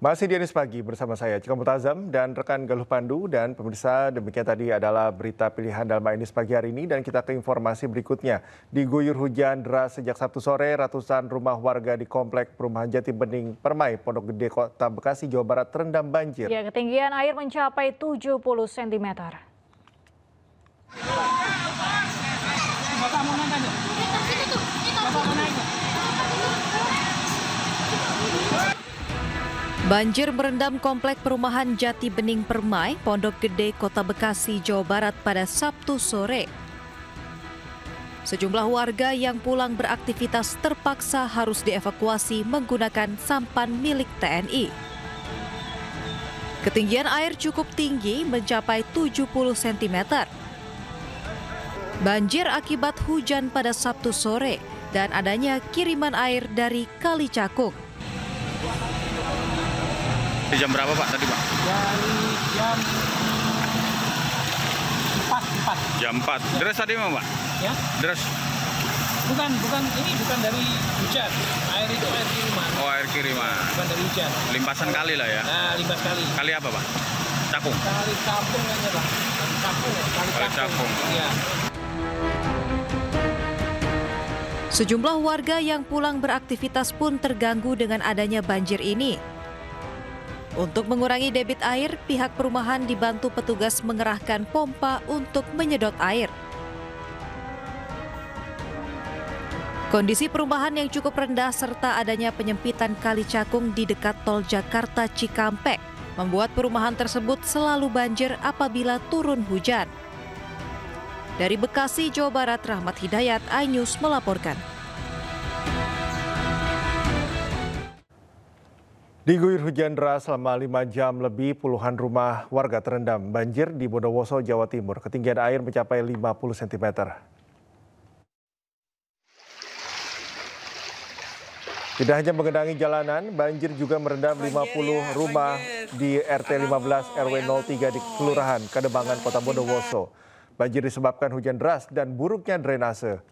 Masih di Anies Pagi bersama saya, Cika Mutazam dan rekan Galuh Pandu. Dan pemirsa, demikian tadi adalah berita pilihan dalam Anies Pagi hari ini. Dan kita ke informasi berikutnya. Diguyur hujan deras sejak Sabtu sore, ratusan rumah warga di Komplek Perumahan Jati Bening, Permai, Pondok Gede, Kota Bekasi, Jawa Barat terendam banjir. Ya, ketinggian air mencapai 70 cm. Banjir merendam Komplek Perumahan Jati Bening Permai, Pondok Gede, Kota Bekasi, Jawa Barat pada Sabtu sore. Sejumlah warga yang pulang beraktivitas terpaksa harus dievakuasi menggunakan sampan milik TNI. Ketinggian air cukup tinggi mencapai 70 cm. Banjir akibat hujan pada Sabtu sore dan adanya kiriman air dari Kali Cakung. Jam berapa Pak tadi Pak? Dari jam 4. Jam 4. Deras tadi mah Pak? Ya? Deras? Bukan dari hujan. Air itu air kiriman. Oh, air kiriman. Bukan dari hujan. Limpasan kali lah ya? Nah, limpas kali. Kali apa Pak? Cakung? Kali Cakung kayaknya Pak. Kali Cakung. Ya. Sejumlah warga yang pulang beraktivitas pun terganggu dengan adanya banjir ini. Untuk mengurangi debit air, pihak perumahan dibantu petugas mengerahkan pompa untuk menyedot air. Kondisi perumahan yang cukup rendah serta adanya penyempitan Kali Cakung di dekat tol Jakarta Cikampek membuat perumahan tersebut selalu banjir apabila turun hujan. Dari Bekasi, Jawa Barat, Rahmat Hidayat, iNews melaporkan. Diguyur hujan deras selama 5 jam lebih, puluhan rumah warga terendam banjir di Bondowoso, Jawa Timur. Ketinggian air mencapai 50 cm. Tidak hanya menggenangi jalanan, banjir juga merendam 50 rumah di RT 15 RW 03 di Kelurahan Kademangan, Kota Bondowoso. Banjir disebabkan hujan deras dan buruknya drainase.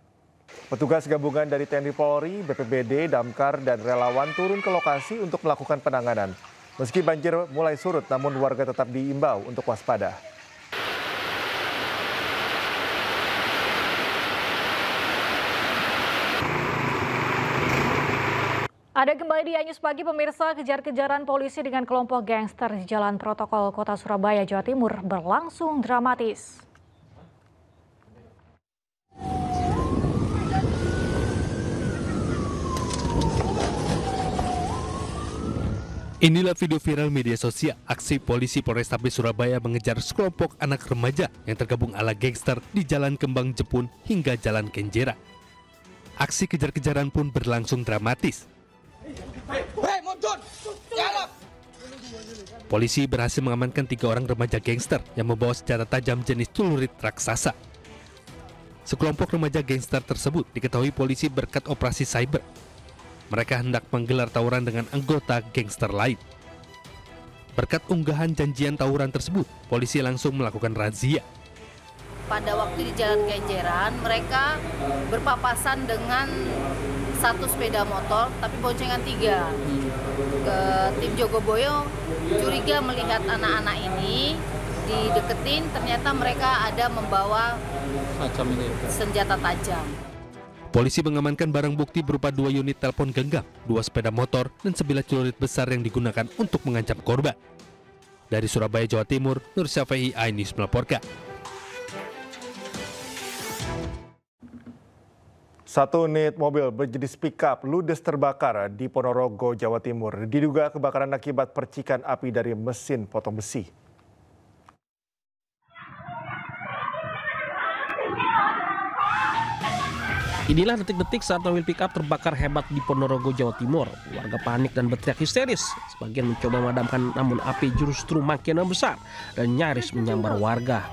Petugas gabungan dari TNI Polri, BPBD, Damkar, dan relawan turun ke lokasi untuk melakukan penanganan. Meski banjir mulai surut, namun warga tetap diimbau untuk waspada. Ada kembali di iNews Pagi, pemirsa. Kejar-kejaran polisi dengan kelompok gangster di Jalan Protokol Kota Surabaya, Jawa Timur berlangsung dramatis. Inilah video viral media sosial aksi polisi Polrestabes Surabaya mengejar sekelompok anak remaja yang tergabung ala gangster di Jalan Kembang Jepun hingga Jalan Kenjera. Aksi kejar-kejaran pun berlangsung dramatis. Polisi berhasil mengamankan 3 orang remaja gangster yang membawa senjata tajam jenis celurit raksasa. Sekelompok remaja gangster tersebut diketahui polisi berkat operasi cyber. Mereka hendak menggelar tawuran dengan anggota gangster lain. Berkat unggahan janjian tawuran tersebut, polisi langsung melakukan razia. Pada waktu di Jalan Kenjeran, mereka berpapasan dengan 1 sepeda motor, tapi boncengan 3. Ke tim Jogoboyo curiga melihat anak-anak ini dideketin, ternyata mereka ada membawa senjata tajam. Polisi mengamankan barang bukti berupa 2 unit telepon genggam, 2 sepeda motor, dan 9 celurit besar yang digunakan untuk mengancam korban. Dari Surabaya, Jawa Timur, Nur Syafei, iNews melaporkan. Satu unit mobil berjenis pickup ludes terbakar di Ponorogo, Jawa Timur. Diduga kebakaran akibat percikan api dari mesin potong besi. Inilah detik-detik saat mobil pickup terbakar hebat di Ponorogo, Jawa Timur. Warga panik dan berteriak histeris. Sebagian mencoba memadamkan, namun api justru makin membesar dan nyaris menyambar warga.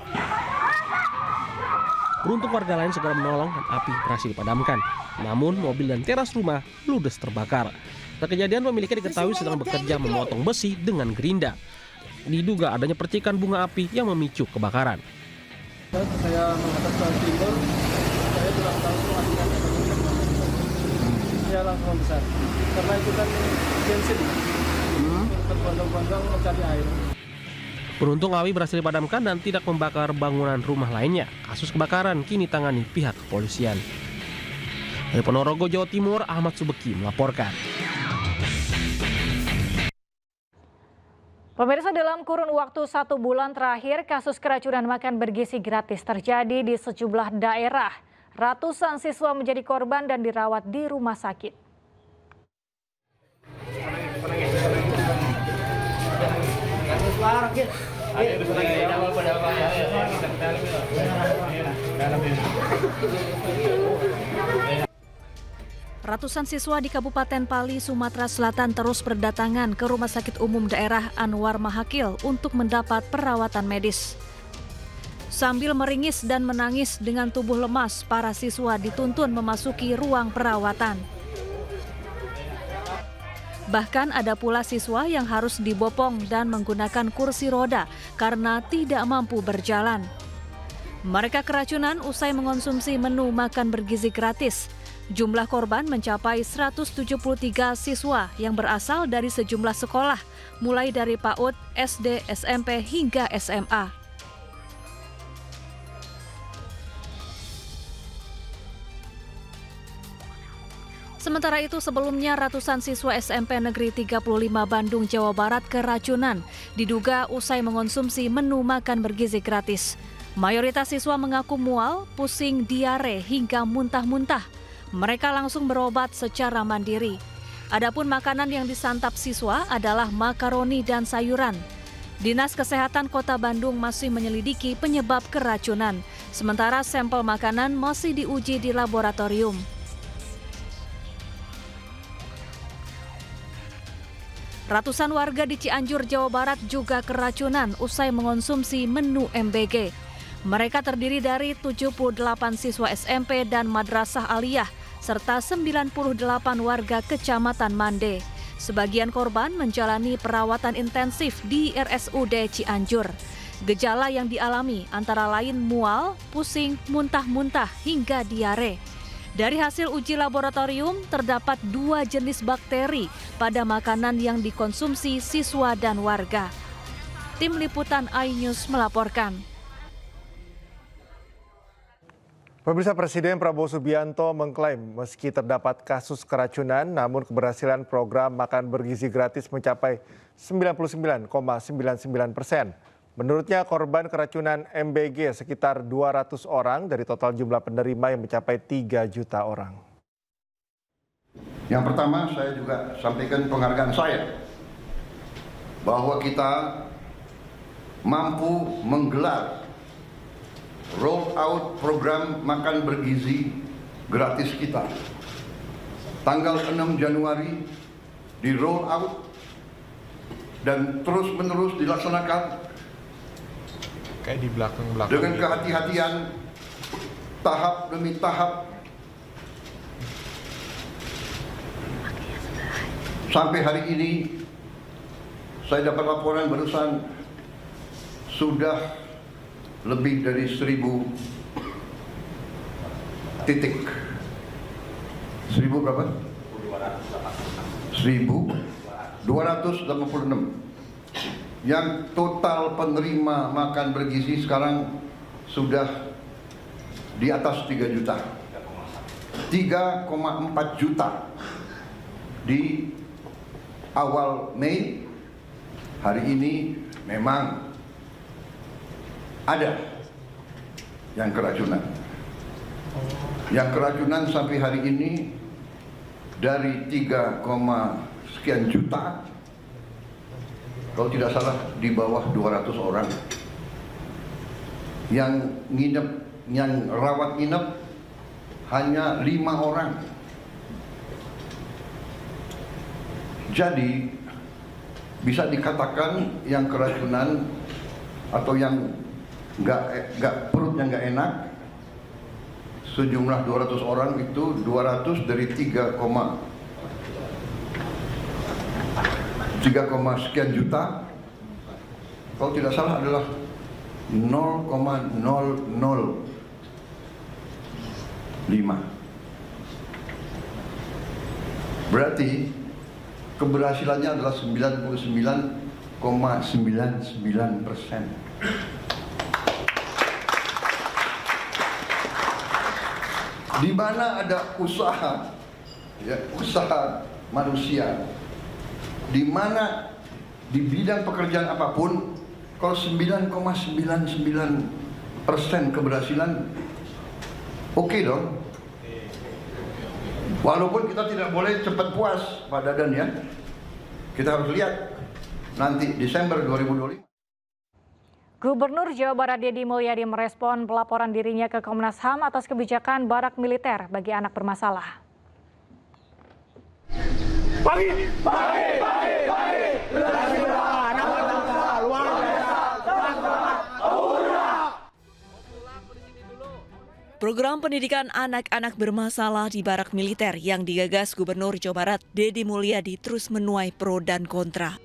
Beruntung warga lain segera menolong dan api berhasil dipadamkan. Namun mobil dan teras rumah ludes terbakar. Pada kejadian, pemiliknya diketahui sedang bekerja memotong besi dengan gerinda. Diduga adanya percikan bunga api yang memicu kebakaran. Saya menghadap ke timur, saya kurang tahu ya langsung besar karena itu kan bensin berbondong-bondong mencari air. Beruntung api berhasil dipadamkan dan tidak membakar bangunan rumah lainnya. Kasus kebakaran kini tangani pihak kepolisian. Dari Ponorogo, Jawa Timur, Ahmad Subeki melaporkan. Pemirsa, dalam kurun waktu 1 bulan terakhir, kasus keracunan makan bergizi gratis terjadi di sejumlah daerah. Ratusan siswa menjadi korban dan dirawat di rumah sakit. Ratusan siswa di Kabupaten Pali, Sumatera Selatan terus berdatangan ke Rumah Sakit Umum Daerah Anwar Mahakil untuk mendapat perawatan medis. Sambil meringis dan menangis dengan tubuh lemas, para siswa dituntun memasuki ruang perawatan. Bahkan ada pula siswa yang harus dibopong dan menggunakan kursi roda karena tidak mampu berjalan. Mereka keracunan usai mengonsumsi menu makan bergizi gratis. Jumlah korban mencapai 173 siswa yang berasal dari sejumlah sekolah, mulai dari PAUD, SD, SMP, hingga SMA. Sementara itu, sebelumnya ratusan siswa SMP Negeri 35 Bandung, Jawa Barat keracunan, diduga usai mengonsumsi menu makan bergizi gratis. Mayoritas siswa mengaku mual, pusing, diare, hingga muntah-muntah. Mereka langsung berobat secara mandiri. Adapun makanan yang disantap siswa adalah makaroni dan sayuran. Dinas Kesehatan Kota Bandung masih menyelidiki penyebab keracunan, sementara sampel makanan masih diuji di laboratorium. Ratusan warga di Cianjur, Jawa Barat juga keracunan usai mengonsumsi menu MBG. Mereka terdiri dari 78 siswa SMP dan Madrasah Aliyah, serta 98 warga Kecamatan Mande. Sebagian korban menjalani perawatan intensif di RSUD Cianjur. Gejala yang dialami antara lain mual, pusing, muntah-muntah, hingga diare. Dari hasil uji laboratorium, terdapat 2 jenis bakteri pada makanan yang dikonsumsi siswa dan warga. Tim Liputan iNews melaporkan. Pemirsa, Presiden Prabowo Subianto mengklaim meski terdapat kasus keracunan, namun keberhasilan program makan bergizi gratis mencapai 99,99%. Menurutnya, korban keracunan MBG sekitar 200 orang dari total jumlah penerima yang mencapai 3 juta orang. Yang pertama, saya juga sampaikan penghargaan saya bahwa kita mampu menggelar roll out program makan bergizi gratis kita. Tanggal 6 Januari di roll out dan terus menerus dilaksanakan kayak di belakang-belakang dengan kehati-hatian, tahap demi tahap, sampai hari ini saya dapat laporan barusan sudah lebih dari 1.000 titik. 1.000 berapa? 1.286. Yang total penerima makan bergizi sekarang sudah di atas 3 juta. 3,4 juta di awal Mei. Hari ini memang ada yang keracunan. Yang keracunan sampai hari ini dari 3, sekian juta, kalau tidak salah di bawah 200 orang. Yang nginep, yang rawat nginep hanya 5 orang. Jadi bisa dikatakan yang keracunan atau yang nggak perutnya nggak enak sejumlah 200 orang itu 200 dari 3, sekian juta, kalau tidak salah adalah 0,005. Berarti keberhasilannya adalah 99,99%. Di mana ada usaha, ya, usaha manusia, di mana di bidang pekerjaan apapun, kalau 9,99% keberhasilan, oke dong. Walaupun kita tidak boleh cepat puas, Pak Dadan ya. Kita harus lihat nanti Desember 2025. Gubernur Jawa Barat Deddy Mulyadi merespon pelaporan dirinya ke Komnas HAM atas kebijakan barak militer bagi anak bermasalah. Program pendidikan anak-anak bermasalah di barak militer yang digagas Gubernur Jawa Barat Deddy Mulyadi terus menuai pro dan kontra.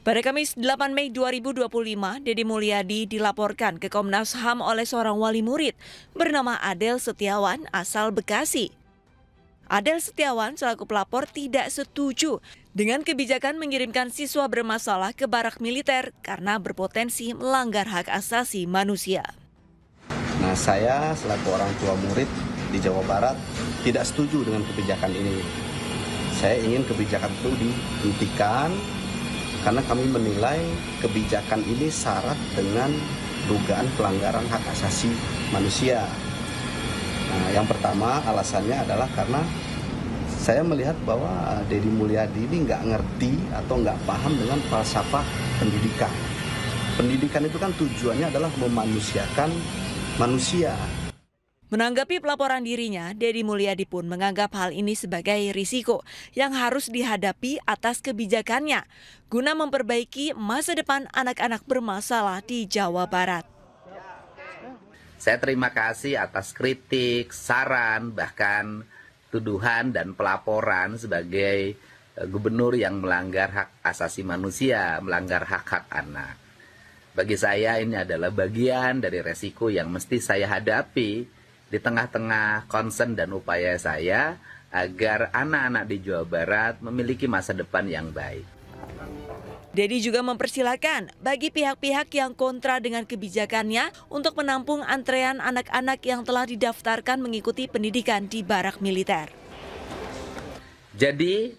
Pada Kamis 8 Mei 2025, Deddy Mulyadi dilaporkan ke Komnas HAM oleh seorang wali murid bernama Adel Setiawan asal Bekasi. Adel Setiawan selaku pelapor tidak setuju dengan kebijakan mengirimkan siswa bermasalah ke barak militer karena berpotensi melanggar hak asasi manusia. Nah, saya selaku orang tua murid di Jawa Barat tidak setuju dengan kebijakan ini. Saya ingin kebijakan itu dihentikan karena kami menilai kebijakan ini syarat dengan dugaan pelanggaran hak asasi manusia. Nah, yang pertama alasannya adalah karena saya melihat bahwa Deddy Mulyadi ini nggak ngerti atau nggak paham dengan falsafah pendidikan. Pendidikan itu kan tujuannya adalah memanusiakan manusia. Menanggapi pelaporan dirinya, Deddy Mulyadi pun menganggap hal ini sebagai risiko yang harus dihadapi atas kebijakannya guna memperbaiki masa depan anak-anak bermasalah di Jawa Barat. Saya terima kasih atas kritik, saran, bahkan tuduhan dan pelaporan sebagai gubernur yang melanggar hak asasi manusia, melanggar hak-hak anak. Bagi saya ini adalah bagian dari resiko yang mesti saya hadapi di tengah-tengah concern dan upaya saya agar anak-anak di Jawa Barat memiliki masa depan yang baik. Deddy juga mempersilahkan bagi pihak-pihak yang kontra dengan kebijakannya untuk menampung antrean anak-anak yang telah didaftarkan mengikuti pendidikan di barak militer. Jadi,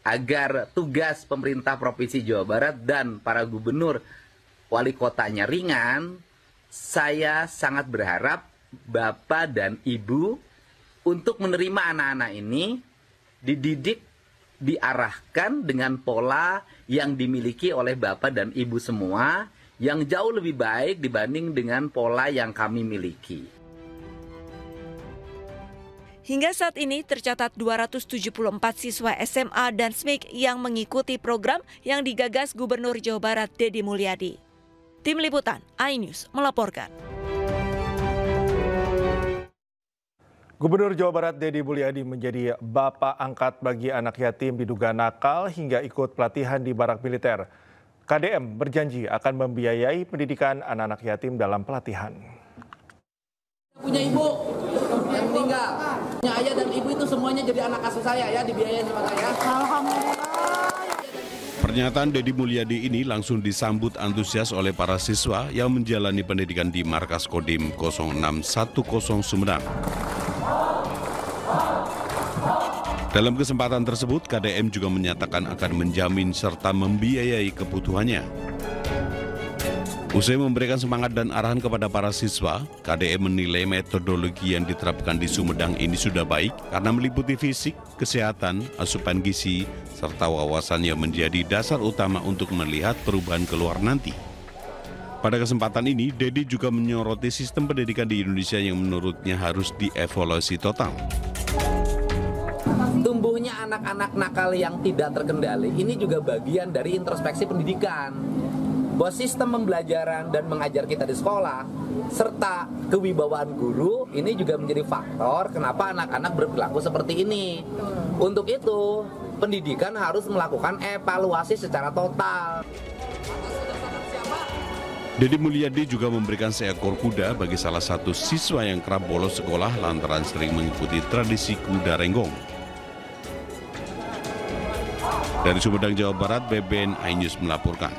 agar tugas pemerintah Provinsi Jawa Barat dan para gubernur wali kotanya ringan, saya sangat berharap Bapak dan Ibu untuk menerima anak-anak ini dididik, diarahkan dengan pola yang dimiliki oleh Bapak dan Ibu semua yang jauh lebih baik dibanding dengan pola yang kami miliki. Hingga saat ini tercatat 274 siswa SMA dan SMIK yang mengikuti program yang digagas Gubernur Jawa Barat Deddy Mulyadi. Tim Liputan iNews melaporkan. Gubernur Jawa Barat Deddy Mulyadi menjadi bapak angkat bagi anak yatim diduga nakal hingga ikut pelatihan di barak militer. KDM berjanji akan membiayai pendidikan anak-anak yatim dalam pelatihan. Punya ibu yang meninggal, punya ayah dan ibu itu semuanya jadi anak asuh saya ya, dibiayain sama saya. Alhamdulillah. Pernyataan Deddy Mulyadi ini langsung disambut antusias oleh para siswa yang menjalani pendidikan di Markas Kodim 0610 Sumedang. Dalam kesempatan tersebut, KDM juga menyatakan akan menjamin serta membiayai kebutuhannya. Usai memberikan semangat dan arahan kepada para siswa, KDM menilai metodologi yang diterapkan di Sumedang ini sudah baik karena meliputi fisik, kesehatan, asupan gizi, serta wawasan yang menjadi dasar utama untuk melihat perubahan keluar nanti. Pada kesempatan ini, Deddy juga menyoroti sistem pendidikan di Indonesia yang menurutnya harus dievaluasi total. Tumbuhnya anak-anak nakal yang tidak terkendali ini juga bagian dari introspeksi pendidikan. Bahwa sistem pembelajaran dan mengajar kita di sekolah serta kewibawaan guru ini juga menjadi faktor kenapa anak-anak berperilaku seperti ini. Untuk itu, pendidikan harus melakukan evaluasi secara total. Deddy Mulyadi juga memberikan seekor kuda bagi salah satu siswa yang kerap bolos sekolah lantaran sering mengikuti tradisi kuda renggong. Dari Sumedang, Jawa Barat, BBN iNews melaporkan.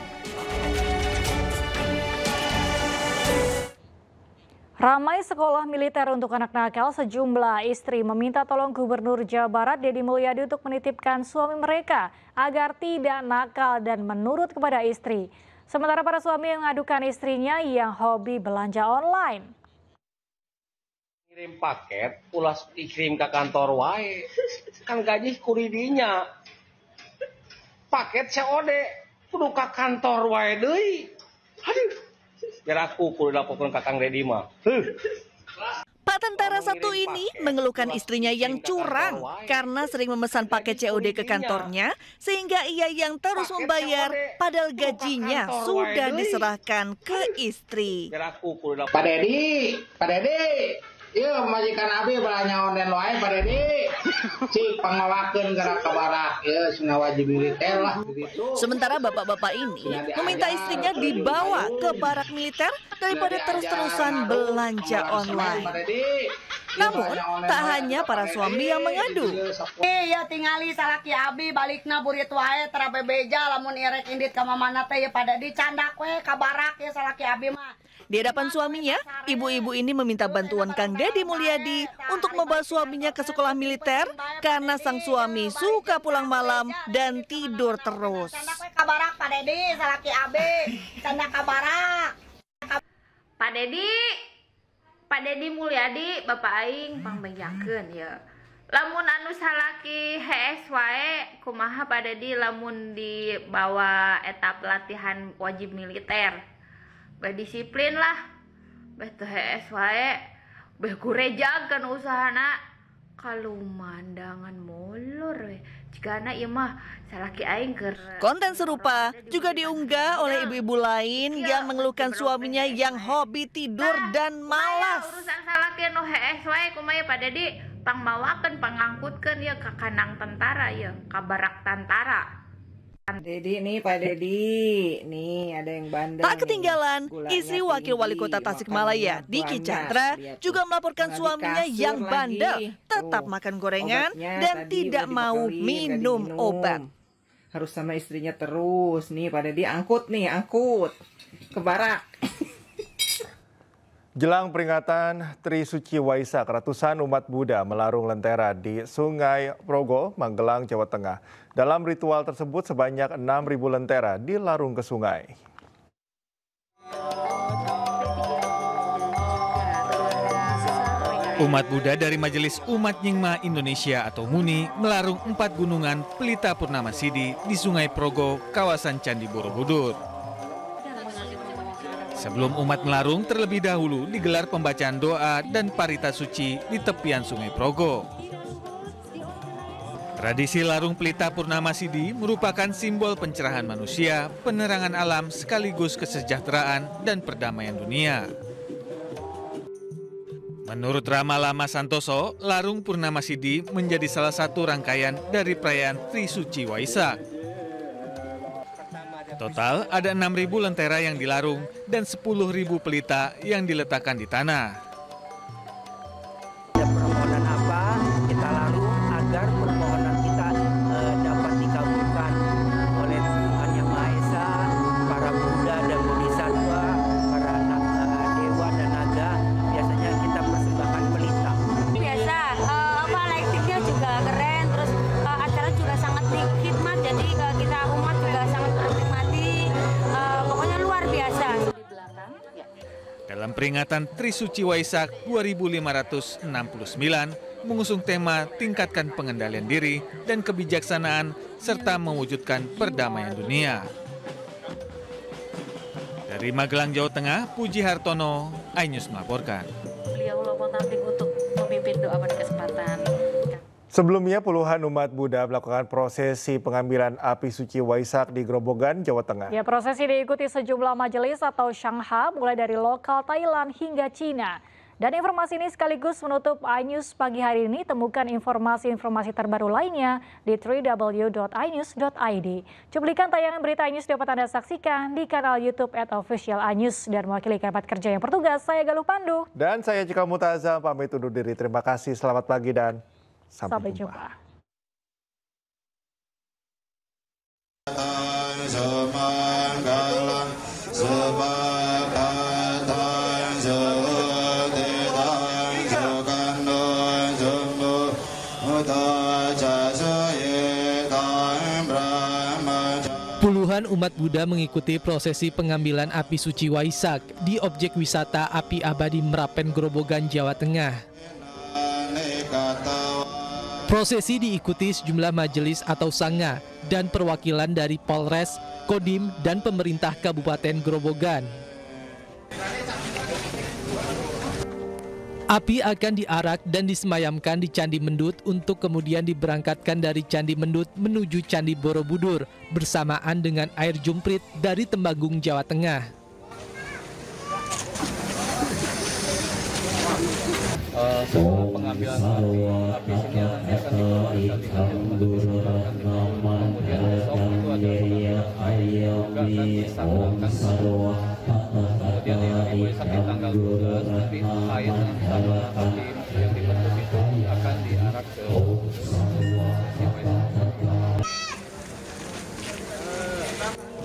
Ramai sekolah militer untuk anak nakal, sejumlah istri meminta tolong Gubernur Jawa Barat Deddy Mulyadi untuk menitipkan suami mereka agar tidak nakal dan menurut kepada istri. Sementara para suami yang mengadukan istrinya yang hobi belanja online. Kirim paket, ulas dikirim ke kantor wae, kan gaji kuridinya. Paket COD, kudu ke kantor wae deui. Aduh. Biar aku kudu laporkan Kakang Deddy mah. Pak tentara satu ini mengeluhkan istrinya yang curang karena sering memesan paket COD ke kantornya sehingga ia yang terus membayar padahal gajinya sudah diserahkan ke istri. Pak Deddy, iya majikan abi belanja online wae Pak Deddy. Cik pangawakeun gara kabarak, ya sina wajib militer lah. Sementara bapak-bapak ini meminta istrinya dibawa ke barak militer daripada terus-terusan belanja online. Namun, tak hanya para suami yang mengadu. Ya tingali salaki abi balikna burit wae tara bebeja lamun irek indit ka mamana teh ya pada dicandak we ka barak ya salaki abi mah. Di hadapan suaminya, ibu-ibu ini meminta bantuan Kang Deddy Mulyadi untuk membawa suaminya ke sekolah militer karena sang suami suka pulang malam dan tidur terus. Kabarak Pak Deddy, salaki abe, canda kabarak. Pak Deddy Mulyadi, Bapak Aing pangbejakeun ya. Lamun anu salaki HS wae, kumaha Pak Deddy lamun dibawa etap latihan wajib militer. Disiplin lah, betul HS wae, gurejagan usahana, kalau mandangan molor, jika ieu mah salaki aing keur. Konten serupa juga diunggah oleh ibu-ibu lain yang mengeluhkan suaminya yang hobi tidur dan malas. Urusan salaki nu HS wae kumaha Pak Deddy pangmawakeun pangangkutkeun ya ka kanang tentara ya, ka barak tentara. Deddy nih Pak Deddy, nih ada yang bandel. Tak ketinggalan, istri Wakil Wali Kota Tasikmalaya, Diki Chandra, juga melaporkan suaminya yang bandel, tetap makan gorengan dan tidak mau minum obat. Harus sama istrinya terus, nih Pak Deddy angkut ke barak. Jelang peringatan Trisuci Waisak, ratusan umat Buddha melarung lentera di Sungai Progo, Magelang, Jawa Tengah. Dalam ritual tersebut sebanyak 6.000 lentera dilarung ke sungai. Umat Buddha dari Majelis Umat Nyingma Indonesia atau MUNI melarung 4 gunungan Pelita Purnama Sidi di Sungai Progo, kawasan Candi Borobudur. Sebelum umat melarung, terlebih dahulu digelar pembacaan doa dan parita suci di tepian Sungai Progo. Tradisi larung Pelita Purnama Sidi merupakan simbol pencerahan manusia, penerangan alam sekaligus kesejahteraan dan perdamaian dunia. Menurut Rama Lama Santoso, larung Purnama Sidi menjadi salah satu rangkaian dari perayaan Trisuci Waisak. Total ada 6.000 lentera yang dilarung dan 10.000 pelita yang diletakkan di tanah. Ada permohonan apa kita larung agar permohonan kita dapat dikabulkan oleh Tuhan Yang Maha Esa, para Buddha dan Bodhisattva, para dewa dan naga. Biasanya kita persembahkan pelita. Biasa, lightingnya juga keren, terus acara juga sangat hikmat, jadi kita umat juga sangat menikmati, pokoknya luar biasa. Dalam peringatan Trisuci Waisak 2569 mengusung tema tingkatkan pengendalian diri dan kebijaksanaan serta mewujudkan perdamaian dunia. Dari Magelang, Jawa Tengah, Puji Hartono, iNews melaporkan. Beliau melakukan untuk memimpin doa pada kesempatan. Sebelumnya puluhan umat Buddha melakukan prosesi pengambilan api suci Waisak di Grobogan, Jawa Tengah. Ya, prosesi diikuti sejumlah majelis atau Shangha mulai dari lokal Thailand hingga Cina. Dan informasi ini sekaligus menutup iNews pagi hari ini. Temukan informasi-informasi terbaru lainnya di www.inews.id. Cuplikan tayangan berita iNews dapat Anda saksikan di kanal YouTube @official_iNews. Dan mewakili kerabat kerja yang bertugas, saya Galuh Pandu. Dan saya Cika Mutaza, pamit undur diri. Terima kasih, selamat pagi dan sampai jumpa. Puluhan umat Buddha mengikuti prosesi pengambilan api suci Waisak di objek wisata Api Abadi Merapen, Grobogan, Jawa Tengah. Prosesi diikuti sejumlah majelis atau sangga dan perwakilan dari Polres, Kodim, dan pemerintah Kabupaten Grobogan. Api akan diarak dan disemayamkan di Candi Mendut untuk kemudian diberangkatkan dari Candi Mendut menuju Candi Borobudur bersamaan dengan air jumprit dari Temanggung, Jawa Tengah. Pengambilan api sini akan kemudian di Waisak di tanggal 12 nanti air sama api yang dibentuk itu akan diarak ke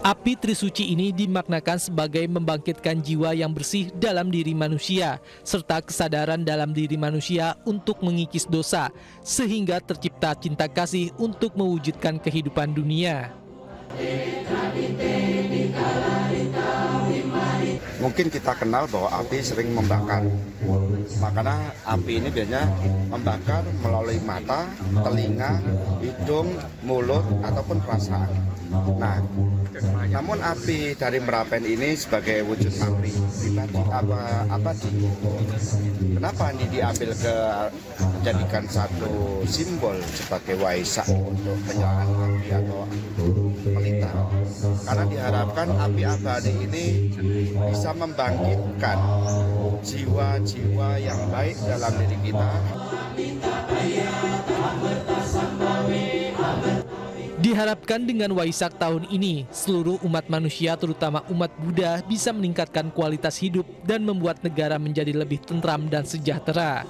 Api Trisuci ini dimaknakan sebagai membangkitkan jiwa yang bersih dalam diri manusia, serta kesadaran dalam diri manusia untuk mengikis dosa, sehingga tercipta cinta kasih untuk mewujudkan kehidupan dunia. Mungkin kita kenal bahwa api sering membakar. Makanya api ini biasanya membakar melalui mata, telinga, hidung, mulut, ataupun perasaan. Nah, namun api dari Merapen ini sebagai wujud abdi abadi. Kenapa ini diambil dijadikan satu simbol sebagai Waisak untuk penyalahan api atau pelita? Karena diharapkan api abadi ini bisa membangkitkan jiwa-jiwa yang baik dalam diri kita. Diharapkan dengan Waisak tahun ini, seluruh umat manusia terutama umat Buddha bisa meningkatkan kualitas hidup dan membuat negara menjadi lebih tentram dan sejahtera.